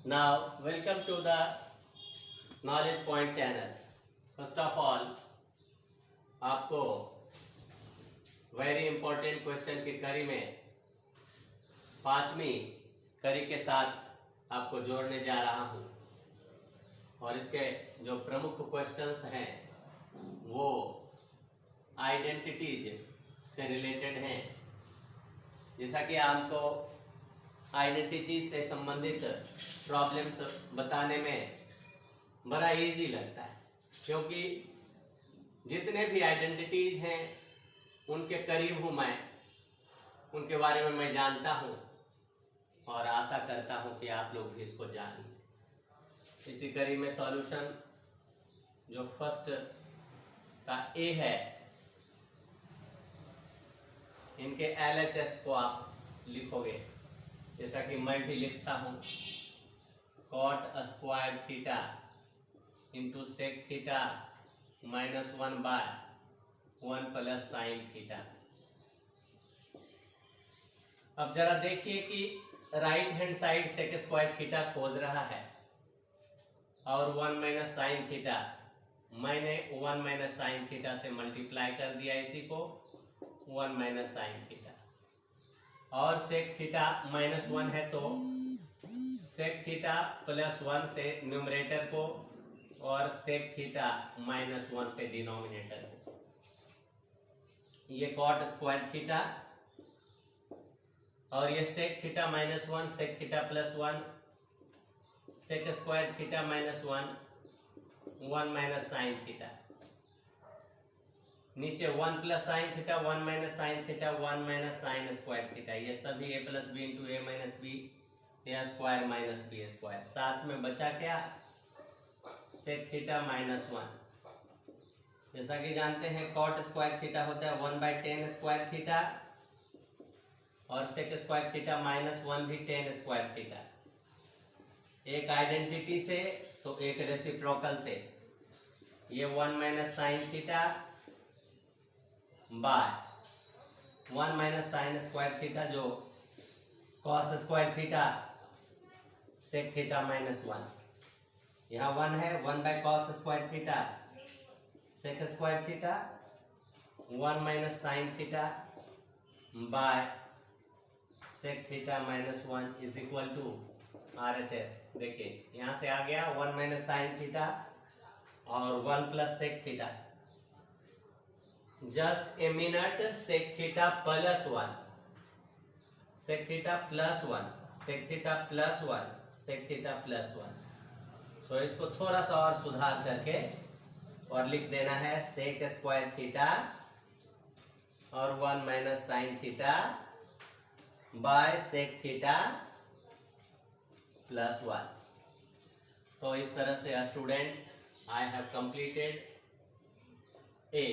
Now, welcome to the Knowledge Point channel. First of all, आपको very important question की कड़ी में पांचवी कड़ी के साथ आपको जोड़ने जा रहा हूं और इसके जो प्रमुख क्वेश्चंस हैं वो आइडेंटिटीज से रिलेटेड हैं। जैसा कि आपको आइडेंटिटी से संबंधित प्रॉब्लम्स बताने में बड़ा इजी लगता है, क्योंकि जितने भी आइडेंटिटीज हैं उनके करीब हूँ मैं, उनके बारे में मैं जानता हूँ और आशा करता हूँ कि आप लोग भी इसको जानिए। इसी कड़ी में सॉल्यूशन जो फर्स्ट का ए है, इनके LHS को आप लिखोगे जैसा कि मैं भी लिखता हूँ, cot square theta into sec theta minus 1/1 plus sine theta. अब जरा देखिए कि right hand side sec square theta खोज रहा है और 1 माइनस साइन थीटा, मैंने 1 माइनस साइन थीटा से मल्टीप्लाई कर दिया इसी को 1 माइनस साइन थीटा, और सेक थीटा -1 है तो सेक थीटा +1 से न्यूमरेटर को और सेक थीटा -1 से डिनोमिनेटर को। ये कॉट स्क्वायर थीटा और ये sec theta -1 sec theta +1 sec square theta -1 1 minus sine theta, नीचे 1 plus sine theta 1 minus sine theta 1 minus sine square theta. ये सभी a plus b into a minus b a square minus b square. साथ में बचा क्या, सेक theta -1। जैसा कि जानते हैं कॉट स्क्वायर थीटा होता है 1/10 स्क्वायर थीटा और सेक स्क्वायर थीटा -1 भी 10 स्क्वायर थीटा। एक आइडेंटिटी से तो एक रेसिप्रोकल से, ये 1 minus sine theta by 1 minus sine square theta जो cos square theta sec theta -1, यहाँ 1 है 1 by cos square theta sec square theta 1 minus sine theta by sec theta -1 is equal to RHS। देखिए यहाँ से आ गया 1 minus sine theta और 1 plus sec theta. Just a minute, sec theta +1 sec theta +1 sec theta +1 sec theta +1। तो इसको थोड़ा सा और सुधार करके और लिख देना है सेक स्क्वायर थीटा और 1 minus sine theta by sec theta +1। तो इस तरह से students I have completed a.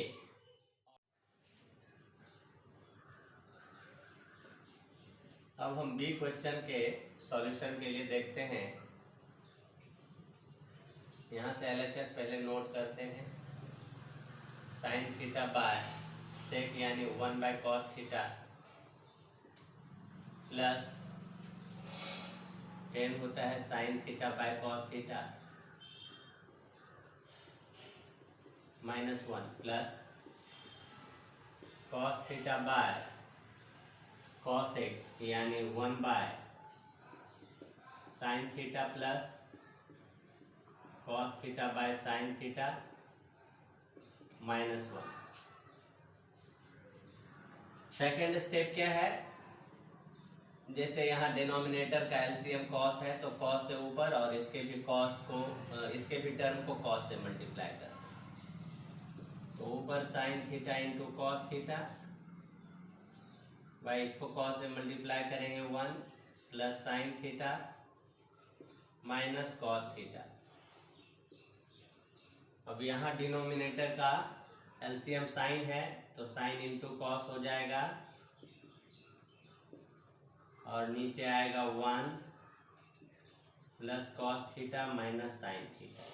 अब हम बी क्वेश्चन के सॉल्यूशन के लिए देखते हैं। यहाँ से LHS पहले नोट करते हैं। साइन थीटा बाय सेक यानी 1 बाय कॉस थीटा प्लस 10 होता है sign theta by cos theta -1 plus cos theta by cos x यानी 1 by sine theta plus cos theta by sine theta -1। Second step क्या है, जैसे यहाँ डिनोमिनेटर का LCM कॉस है तो कॉस से ऊपर और इसके भी कॉस को इसके भी टर्म को कॉस से मल्टीप्लाई करते हैं। तो ऊपर sign theta into cos theta भाई इसको कॉस से मल्टीप्लाई करेंगे 1 plus sine theta minus cos theta. अब यहाँ डिनोमिनेटर का LCM साइन है तो साइन इंटू कॉस हो जाएगा और नीचे आएगा 1 plus cos theta minus sine theta.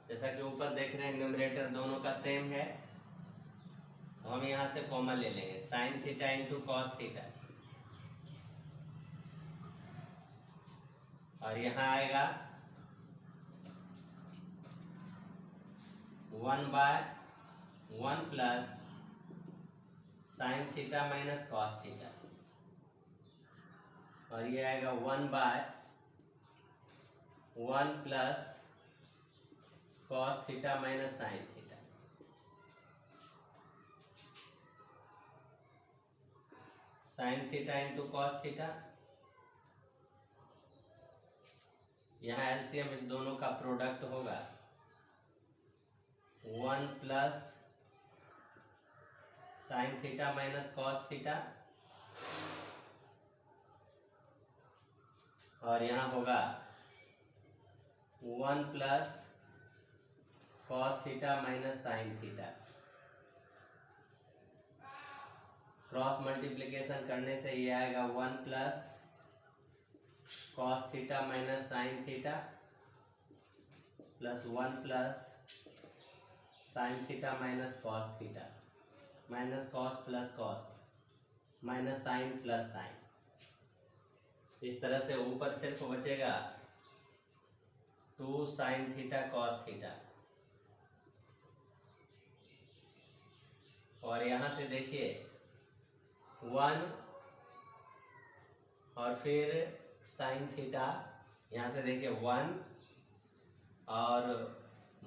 जैसा कि ऊपर देख रहे हैं न्यूमरेटर दोनों का सेम है, तो हम यहाँ से कॉमन ले लेंगे sine theta into cos theta और यहाँ आएगा 1/1 plus sine theta minus cos theta, और ये आएगा 1/1 plus cos theta minus sine theta. Sine theta into cos theta, यहाँ एलसीएम इस दोनों का प्रोडक्ट होगा 1 plus sine theta minus cos theta, और यहाँ होगा 1 plus cos theta minus sine theta. Cross multiplication करने से ये आएगा 1 plus cos theta minus sine theta plus 1 plus sine theta minus cos theta, minus cos plus cos minus sine plus sine. इस तरह से ऊपर सिर्फ बचेगा 2 साइन थीटा कॉस थीटा, और यहाँ से देखिए 1 और फिर साइन थीटा, यहाँ से देखिए 1 और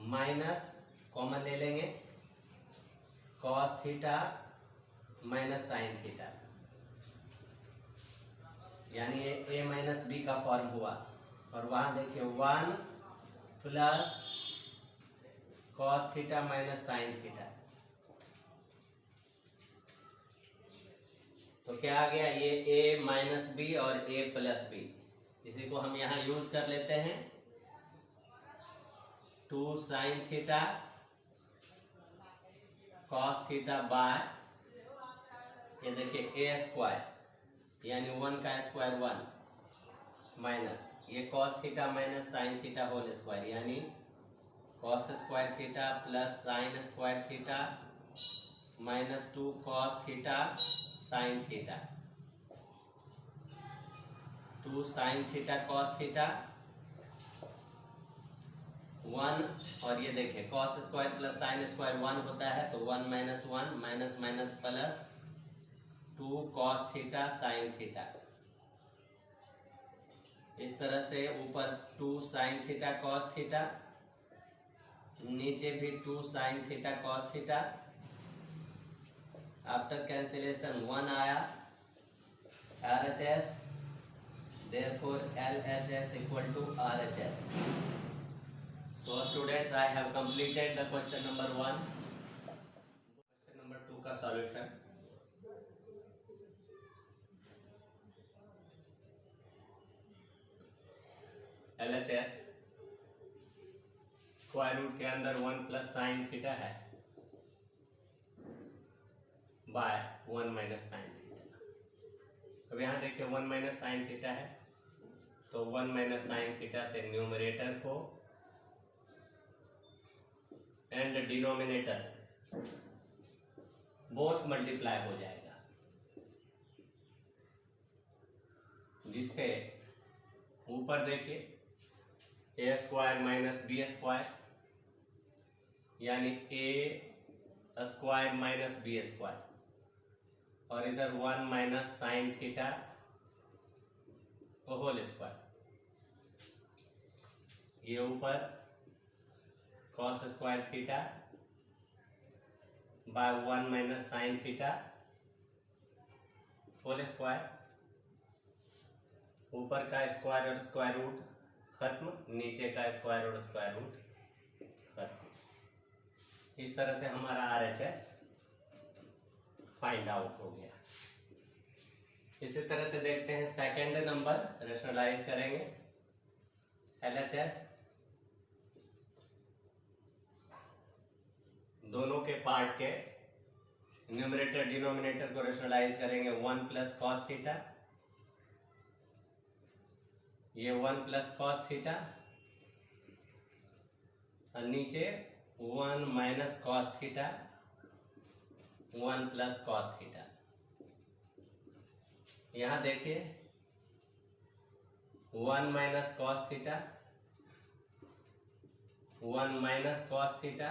माइनस कॉमन ले लेंगे cos theta minus sine theta, यानी ये a माइनस बी का फॉर्म हुआ। और वहाँ देखिए 1 plus cos theta minus sine theta, तो क्या आ गया, ये a माइनस बी और a प्लस बी। इसी को हम यहाँ यूज कर लेते हैं 2 sine theta cos theta by, ये देखिए a स्क्वायर यानी 1 का स्क्वायर 1 माइनस ये cos theta minus sine theta whole square, यानी cos square theta plus sign square theta minus 2 cos theta sine theta, 2 sine theta cos theta 1, और ये देखिए cos square plus sine square 1 होता है, तो 1 minus 1 minus minus plus 2 cos theta sine theta. इस तरह से ऊपर 2 साइन थीटा कॉस थीटा, नीचे भी 2 sine theta cos theta. After cancellation 1 आया RHS, therefore LHS equal to RHS. So students, I have completed the question number 1. Question number 2 का solution. LHS square root के अंदर 1 प्लस साइन थीटा है bye 1 minus sine theta. अब यहाँ देखिए 1 minus sine theta है, तो 1 माइनस साइन थीटा से न्यूमरेटर को एंड डिनोमिनेटर बोथ मल्टीप्लाई हो जाएगा, जिससे ऊपर देखिए a square minus b square, यानी a square minus b square, और इधर 1 minus sine theta whole square. ये ऊपर cos square theta by 1 minus sine theta whole square, ऊपर का स्क्वायर और स्क्वायर रूट खत्म, नीचे का स्क्वायर और स्क्वायर रूट खत्म। इस तरह से हमारा RHS फाइंड आउट हो गया। इसी तरह से देखते हैं सेकंड नंबर, रेशनलाइज करेंगे LHS। दोनों के पार्ट के न्यूमरेटर डिनोमिनेटर को रेशनलाइज करेंगे 1 प्लस कॉस थीटा, ये 1 प्लस कॉस थीटा, और नीचे 1 minus cos theta 1 plus cos theta. यहाँ देखिए 1 minus cos theta, 1 minus cos theta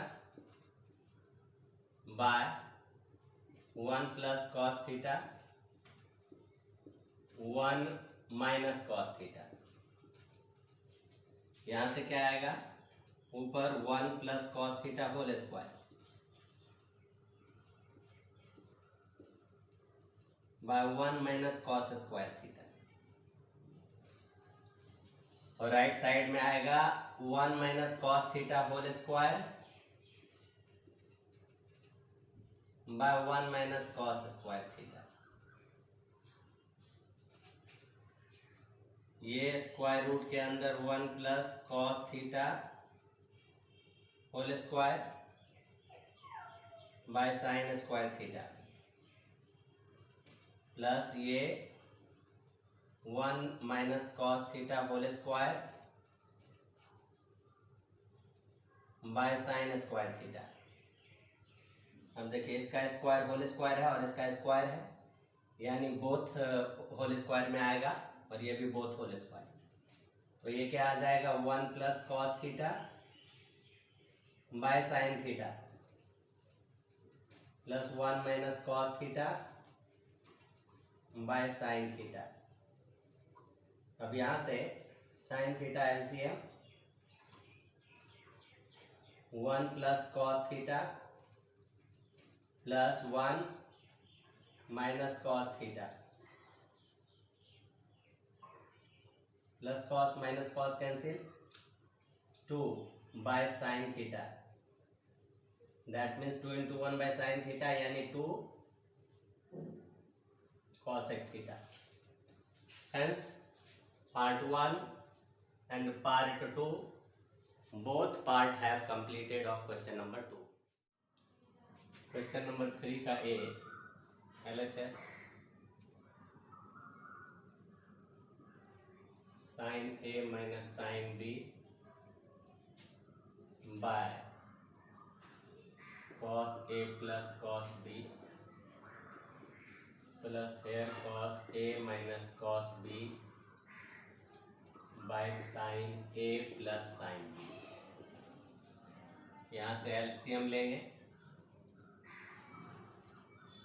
by 1 plus cos theta, 1 minus cos theta. यहां से क्या आएगा, ऊपर 1 plus cos theta whole square by 1 minus cos square theta, और राइट साइड में आएगा 1 minus cos theta whole square by 1 minus cos square theta. ये square root के अंदर 1 plus cos theta whole square by sine square theta, plus ये 1 minus cos theta whole square by sine square theta. अब देखिए, इसका square whole square है और इसका स्क्वायर है, यानी बोथ होल स्क्वायर में आएगा, और ये भी बोथ होल स्क्वायर। तो ये क्या आ जाएगा, 1 plus cos theta by sine theta plus 1 minus cos theta by sine theta. अब यहां से sine theta LCM 1 plus cos theta plus 1 minus cos theta, plus cos minus cos cancel, 2 by sine theta, that means 2 into 1 by sign theta, यानी 2 cosec theta. Hence part 1 and part 2 both part have completed of question number 2. Question number 3 का A LHS sin A minus sin B by cos A plus cos B plus here cos A minus cos B by sin A plus sin B। यहाँ से LCM लेंगे,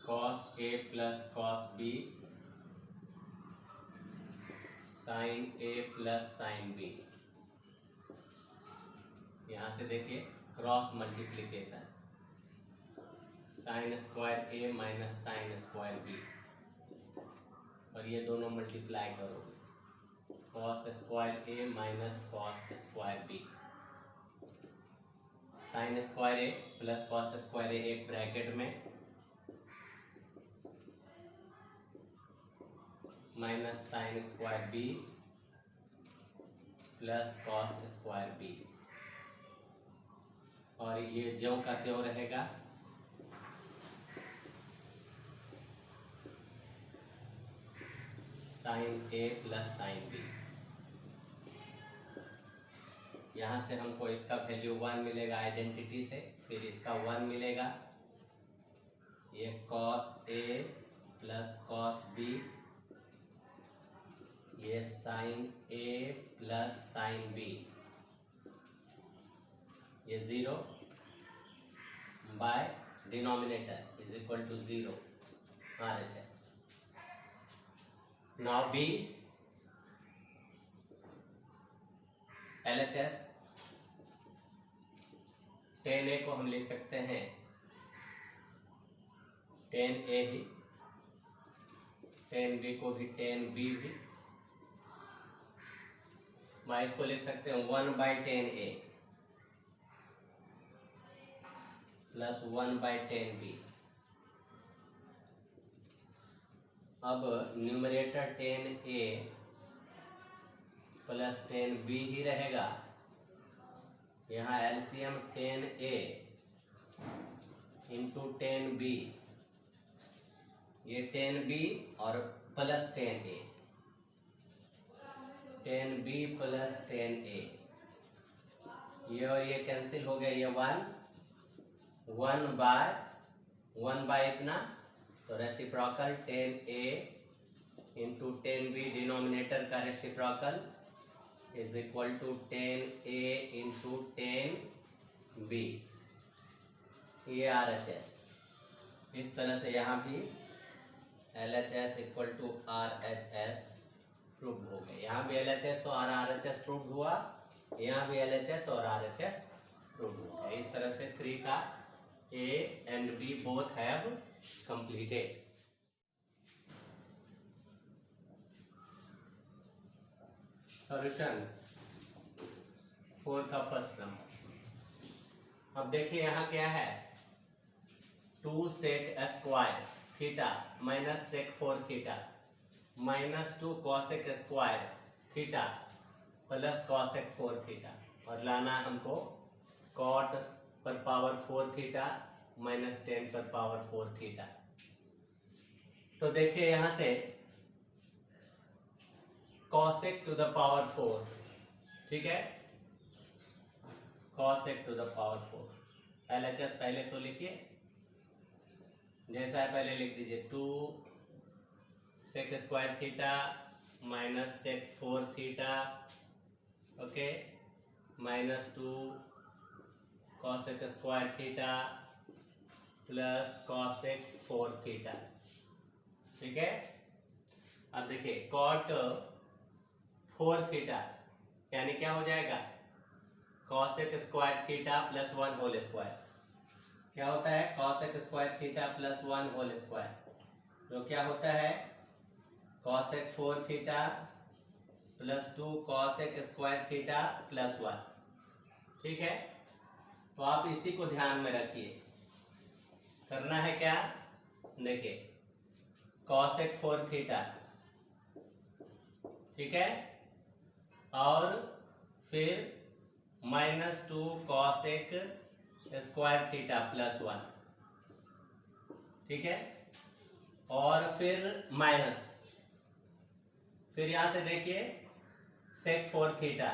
cos A plus cos B sin A plus sin B। यहाँ से देखिए cross multiplication, sine square A minus sine square B, और ये दोनों multiply करोगे, cos square A minus cos square B, sine square A plus cos square A एक bracket में, minus sine square B plus cos square B, और ये ज्यों का त्यों रहेगा, sine A plus sine B। यहाँ से हमको इसका वैल्यू 1 मिलेगा आइडेंटिटी से, फिर इसका 1 मिलेगा, ये cos A plus cos B, ये sine A plus sine B, ये 0 by denominator is equal to 0 RHS। Now B LHS, tan A को हम लिख सकते हैं tan A he, tan B को भी tan B भी, मैं इसको लिख सकते हैं 1 by tan A plus 1 by tan B। अब numerator tan A plus tan B ही रहेगा, यहाँ LCM tan A into tan B, ये tan B और plus tan A, tan B plus tan A, ये और ये कैंसिल हो गया, ये 1 बाय इतना, तो reciprocal tan A into tan B denominator का reciprocal is equal to 10a into 10b, ये RHS। इस तरह से यहाँ भी LHS equal to RHS prove हो गए। यहाँ भी LHS और RHS प्रूव हुआ, यहाँ भी LHS और RHS प्रूव हुआ। इस तरह से 3 का A and B both have completed। Solution 4 का फर्स्ट नंबर। अब देखिए यहाँ क्या है, 2 sec square theta minus sec 4 theta minus 2 cosec square theta plus cosec 4 theta, और लाना हमको cot पर पावर 4 थीटा माइनस 10 पर पावर 4 थीटा। तो देखिए यहां से cosec टू द पावर 4, ठीक है, cosec to the power 4। LHS पहले तो लिखिए, जैसा है पहले लिख दीजिए, 2 sec square theta minus sec 4 theta, okay, minus 2 cosec square theta plus cosec 4 theta, ठीक है। अब देखिए cot 4 थीटा यानी क्या हो जाएगा, cosec square theta plus 1 whole square. क्या होता है, cosec square theta plus 1 whole square, जो क्या होता है cosec 4 theta plus 2 cosec square theta plus 1, ठीक है। तो आप इसी को ध्यान में रखिए। करना है क्या, देखिए cosec 4 थीटा, ठीक है, और फिर minus 2 cosec square theta plus 1, ठीक है, और फिर माइनस, फिर यहां से देखिए sec 4 थीटा,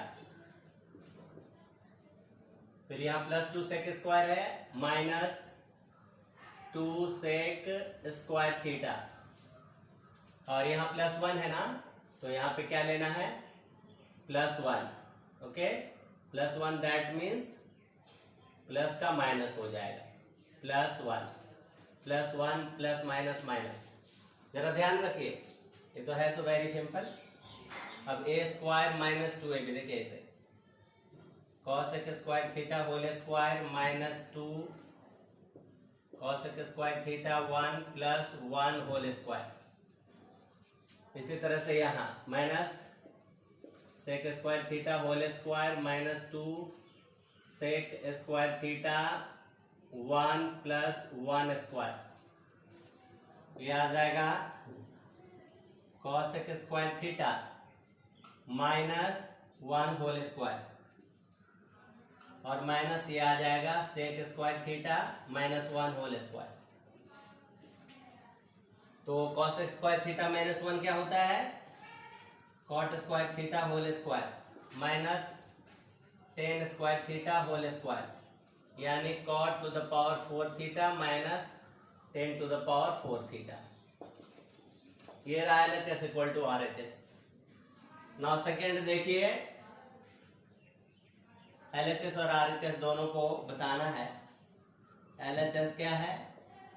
फिर यहाँ प्लस 2 sec स्क्वायर है माइनस 2 sec स्क्वायर थीटा, और यहाँ प्लस 1 है ना, तो यहाँ पे क्या लेना है, plus 1, okay, plus 1 that means plus का माइनस हो जाएगा, प्लस 1 प्लस माइनस माइनस। जरा ध्यान रखिए, ये तो है तो वेरी सिंपल। अब a स्क्वायर माइनस 2ab, देखिए ऐसे cosec square theta whole square minus 2 cosec square theta 1 plus 1 whole square. इसी तरह से यहाँ minus sec square theta whole square minus 2 sec square theta 1 plus 1 square, ये आ जाएगा cosec square theta minus 1 whole square, और माइनस ये आ जाएगा sec square theta minus 1 whole square. तो cosec स्क्वायर थीटा माइनस 1 क्या होता है, cot square theta whole square minus 10 square theta whole square, यानी cot to the power 4 theta minus 10 to the power 4 theta. ये रहा LHS equal to RHS। Now second देखिए, LHS और RHS दोनों को बताना है। LHS क्या है,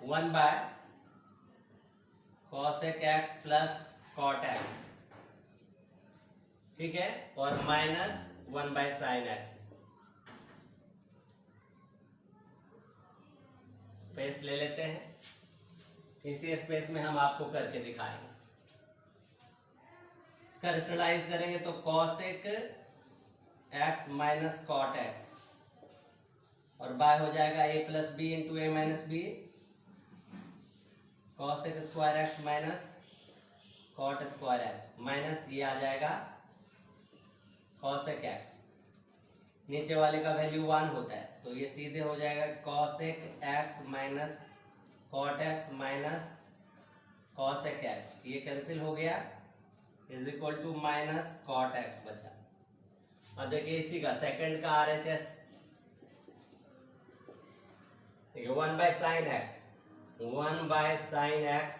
1 by cosec x plus cot x, ठीक है, और minus 1 by sin x। Space ले लेते हैं, इसी स्पेस में हम आपको करके दिखाएंगे। इसका रेशनलाइज करेंगे तो cosec x minus cot x, और बाय हो जाएगा a plus b into a minus b, cosec square x minus cot square x, minus ये आ जाएगा cosec x, नीचे वाले का वैल्यू 1 होता है, तो ये सीधे हो जाएगा cosec x minus cot x minus cosec x, ये कैंसिल हो गया, is equal to minus cot x बचा। अब देखिए इसी का सेकंड का RHS, 1 by sine x, 1 by sine x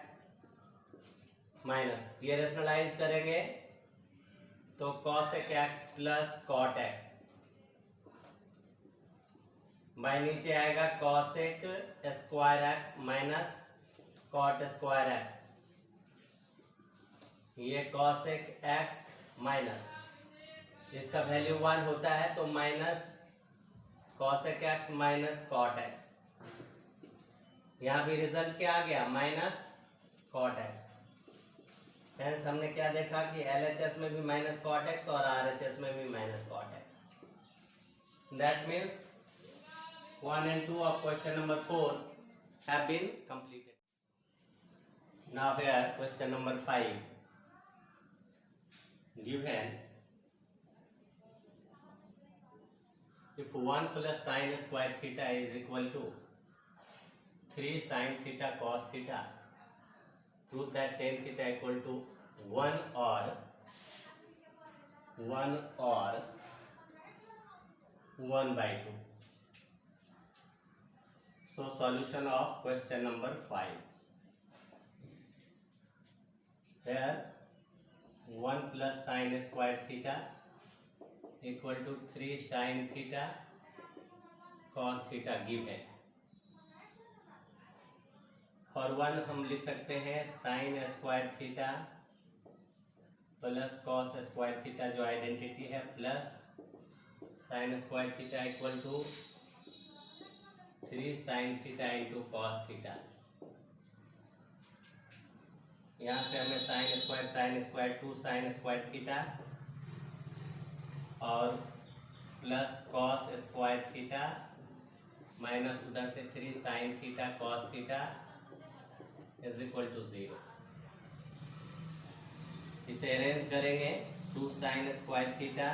minus, ये रेशनलाइज करेंगे तो cosec x plus cot x by नीचे आएगा cosec square x minus cot square x। ये cosec x माइनस इसका वैल्यू 1 होता है तो minus cosec x minus cot x। यहाँ भी रिजल्ट क्या आ गया माइनस cot x। हेंस हमने क्या देखा कि LHS में भी माइनस cot x और RHS में भी minus cot x। That means 1 and 2 of question number 4 have been completed. Now here question number 5 given if 1 plus sin square theta is equal to 3 sin theta cos theta, prove that tan theta equal to 1 or 1/2. So solution of question number 5. Here 1 plus sin square theta equal to 3 sin theta cos theta given. For 1 हम लिख सकते हैं sin square theta plus cos square theta जो identity है plus sin square theta equal to 3 sin theta into cos theta. यहाँ से हमें sin square 2 sin square theta और plus cos square theta minus उधर से 3 sin theta cos theta is equal to 0। इसे arrange करेंगे 2 sin square theta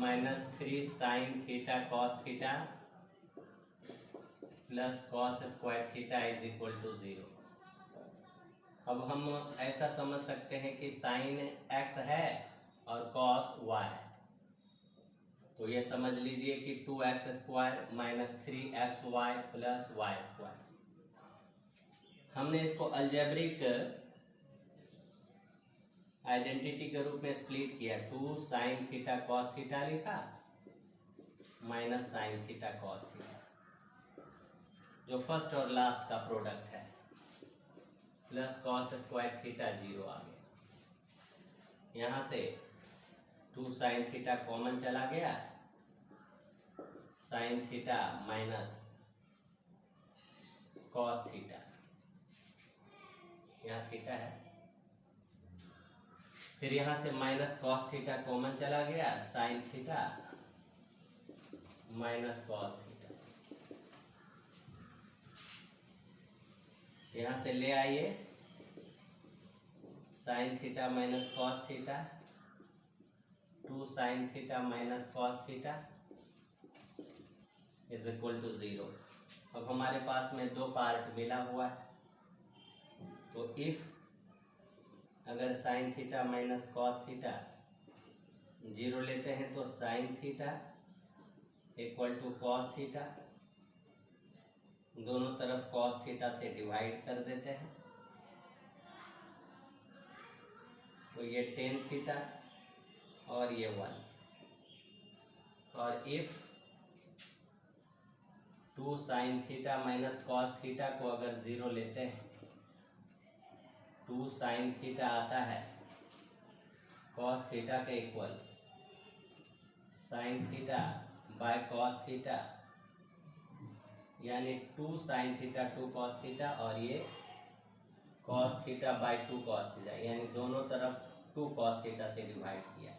minus 3 sin theta cos theta plus cos square theta is equal to 0। अब हम ऐसा समझ सकते हैं कि sin x है और cos y है, तो ये समझ लीजिए कि 2x square minus 3xy plus y square. हमने इसको अलजेब्रिक आइडेंटिटी के रूप में स्प्लिट किया। 2 sin थीटा cos थीटा लिखा minus sin theta cos theta जो फर्स्ट और लास्ट का प्रोडक्ट है प्लस cos स्क्वायर थीटा 0 आ गया। यहाँ से 2 sin थीटा कॉमन चला गया, sin theta minus cos theta, यहाँ थीटा है, फिर यहाँ से माइनस cos थीटा कॉमन चला गया, sin theta minus cos theta. यहाँ से ले आइए sin theta minus cos theta, 2 sin theta minus cos theta is equal to 0। अब हमारे पास में दो पार्ट मिला हुआ है, तो इफ अगर sin theta minus cos theta 0 लेते हैं तो sin theta equal to cos theta, दोनों तरफ cos थीटा से डिवाइड कर देते हैं, तो ये tan थीटा और ये 1। और if 2 sin theta minus cos theta को अगर 0 लेते हैं, 2 sin थीटा आता है cos थीटा के equal, sin theta by cos theta यानी 2 sin थीटा 2 cos थीटा, और ये cos theta by 2 cos theta यानी दोनों तरफ 2 cos थीटा से डिवाइड किया,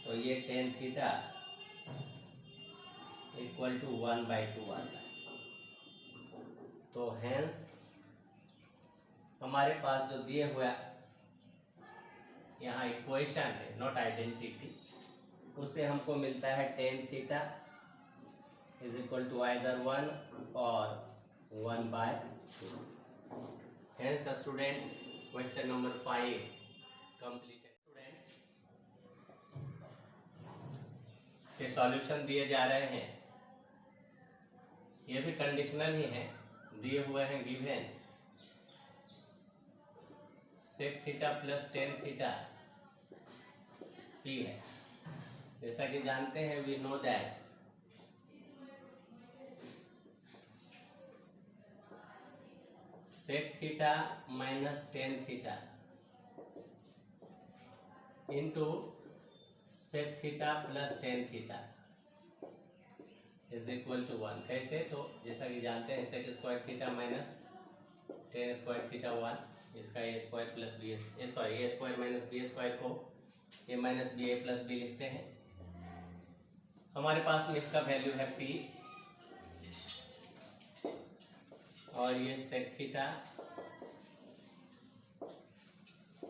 तो ये tan थीटा इक्वल टू 1/2 आता है। तो हेंस हमारे पास जो दिए हुआ यहाँ इक्वेशन है, नॉट आइडेंटिटी, उससे हमको मिलता है tan theta is equal to either 1 और 1/2। Hence students question number 5 completed. Students के सॉल्यूशन दिए जा रहे हैं, ये भी कंडीशनल ही है, दिए हुए हैं given sec theta plus tan theta p है। जैसा कि जानते हैं we know that sec theta minus tan theta into sec theta plus tan theta is equal to 1। कैसे? तो जैसा कि जानते हैं sec square theta minus tan square theta 1, इसका a square plus b a square minus b square को a minus b a plus b लिखते हैं। हमारे पास में इसका वैल्यू है पी और ये sec theta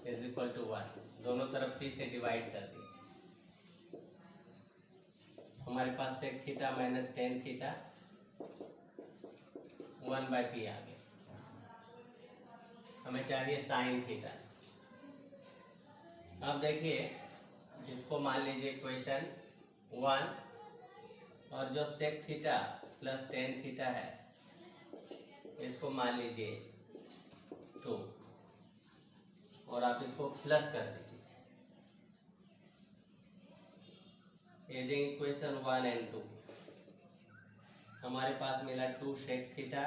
is equal to 1। दोनों तरफ पी से डिवाइड कर दिए। हमारे पास sec theta minus tan theta 1/p आ गया। हमें चाहिए साइन थीटा। अब देखिए इसको मान लीजिए इक्वेशन 1 और जो sec theta plus tan theta है इसको मान लीजिए 2 और आप इसको प्लस कर दीजिए। एडिंग इक्वेशन 1 एंड 2 हमारे पास मिला 2 sec theta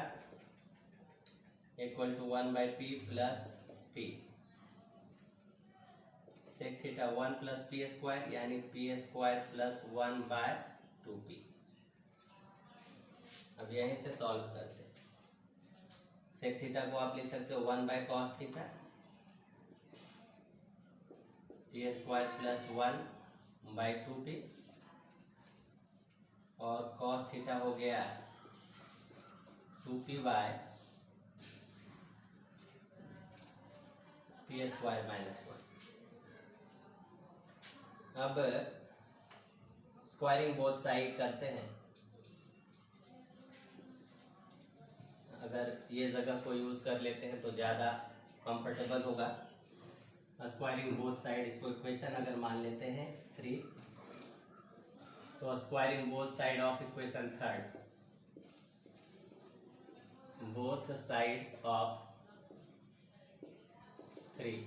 equal to 1/p plus p। Sec theta 1 plus p square यानी पी स्क्वायर प्लस 1/2p। अब यहीं से सॉल्व करते हैं। सेक थीटा को आप लिख सकते हो 1/cos theta P square plus 1/2p और cos थीटा हो गया 2p bye P square minus 1। अब स्क्वायरिंग बोथ साइड करते हैं। अगर ये जगह को यूज कर लेते हैं तो ज़्यादा कंफर्टेबल होगा। स्क्वायरिंग बोथ साइड, इसको इक्वेशन अगर मान लेते हैं 3 तो squaring both side of equation 3 both sides of 3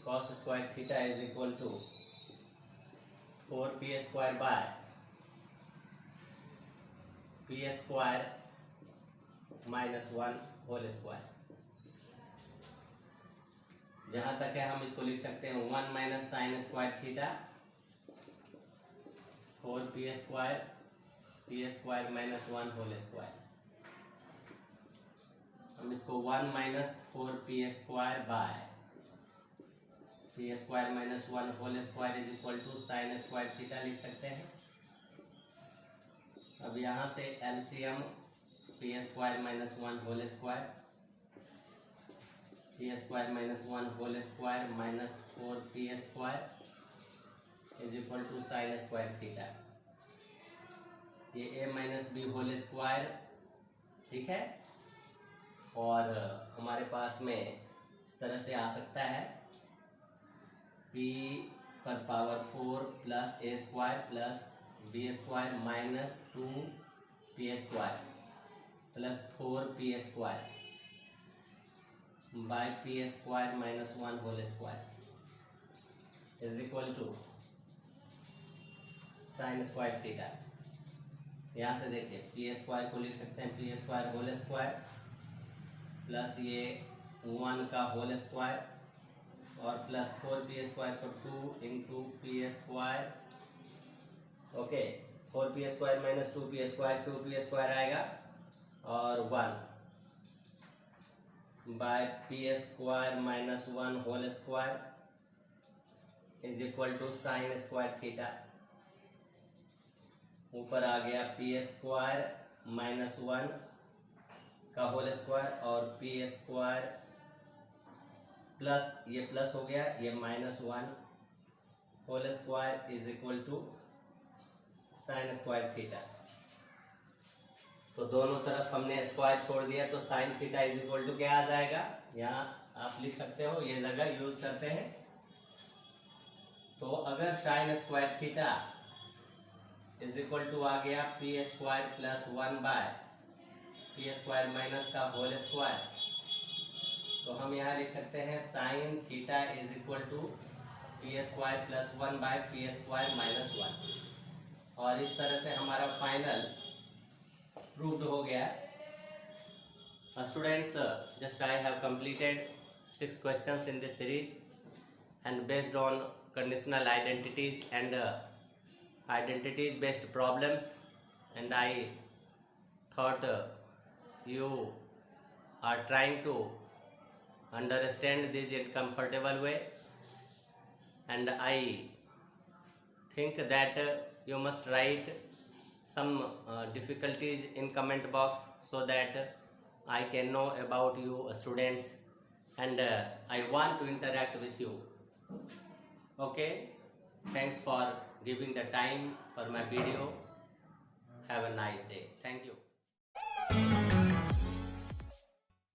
cos square theta is equal to 4p square by p square minus 1 whole square. जहां तक है हम इसको लिख सकते हैं 1 minus sine square theta 4p square minus 1 whole square. हम इसको 1 minus 4p square by p square minus 1 whole square is equal to sine square theta लिख सकते हैं। अब यहाँ से LCM p square minus 1 whole square p square minus 1 whole square minus 4p square is equal to sine square theta. ये a minus b whole square, ठीक है। और हमारे पास में इस तरह से आ सकता है p पर power 4 plus a square plus b square minus 2p square plus 4p square by p square minus 1 whole square is equal to sine square theta. यहाँ से देखिए p स्क्वायर को लिख सकते हैं p square whole square plus ये 1 का whole square और प्लस 4p स्क्वायर को 2 into p square. Okay, 4p square minus 2p square 2p square आएगा और 1 by p square minus 1 whole square is equal to sine square theta. ऊपर आ गया p square minus 1 का whole square और p square plus ये plus हो गया ये minus 1 whole square is equal to sine square theta. तो दोनों तरफ हमने स्क्वायर छोड़ दिया तो sine theta is equal to क्या आ जाएगा, यहाँ आप लिख सकते हो, ये जगह यूज करते हैं। तो अगर sine square theta is equal to आ गया P square plus 1 by P square minus का होल स्क्वायर, तो हम यहाँ लिख सकते हैं sine theta is equal to P square plus 1 by P square minus 1। और इस तरह से हमारा फाइनल प्रूव्ड हो गया। Students, just I have completed 6 questions in this series, and based on conditional identities and identities based problems, and I thought you are trying to understand this in comfortable way, and I think that you must write some difficulties in comment box so that I can know about you students, and I want to interact with you. Okay, thanks for giving the time for my video. Have a nice day. Thank you.